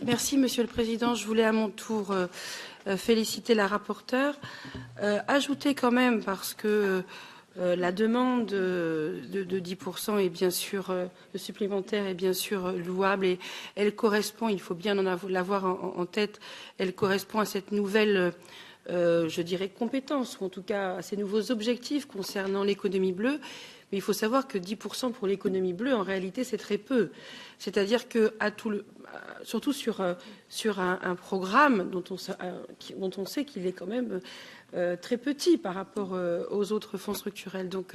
Merci, Monsieur le Président. Je voulais à mon tour féliciter la rapporteure. Ajouter quand même, parce que la demande de 10% est bien sûr, de supplémentaire est bien sûr louable et elle correspond, il faut bien l'avoir en tête, elle correspond à cette nouvelle, je dirais, compétence, ou en tout cas à ces nouveaux objectifs concernant l'économie bleue. Mais il faut savoir que 10% pour l'économie bleue, en réalité, c'est très peu. C'est-à-dire que, surtout sur un programme dont on sait qu'il est quand même très petit par rapport aux autres fonds structurels. Donc,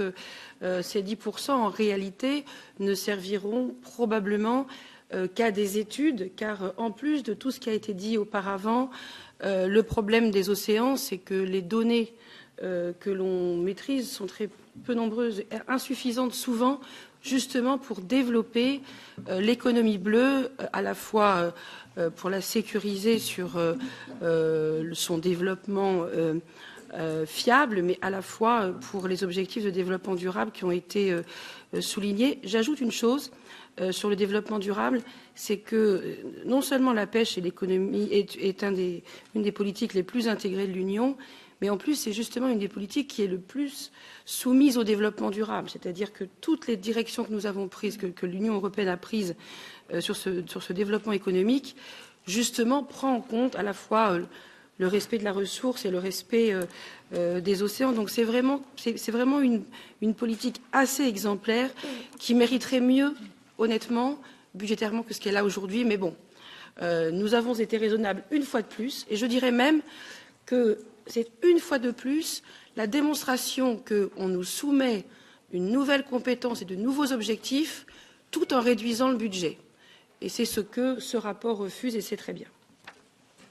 ces 10%, en réalité, ne serviront probablement qu'à des études, car en plus de tout ce qui a été dit auparavant, le problème des océans, c'est que les données que l'on maîtrise sont très peu nombreuses et insuffisantes souvent, justement pour développer l'économie bleue, à la fois pour la sécuriser sur son développement fiable, mais à la fois pour les objectifs de développement durable qui ont été soulignés. J'ajoute une chose sur le développement durable, c'est que non seulement la pêche et l'économie est une des politiques les plus intégrées de l'Union, mais en plus, c'est justement une des politiques qui est le plus soumise au développement durable. C'est-à-dire que toutes les directions que nous avons prises, que l'Union européenne a prises sur ce développement économique, justement, prend en compte à la fois le respect de la ressource et le respect des océans. Donc c'est vraiment une politique assez exemplaire qui mériterait mieux, honnêtement, budgétairement, que ce qu'elle a aujourd'hui. Mais bon, nous avons été raisonnables une fois de plus. Et je dirais même que c'est une fois de plus la démonstration qu'on nous soumet une nouvelle compétence et de nouveaux objectifs tout en réduisant le budget. Et c'est ce que ce rapport refuse et c'est très bien.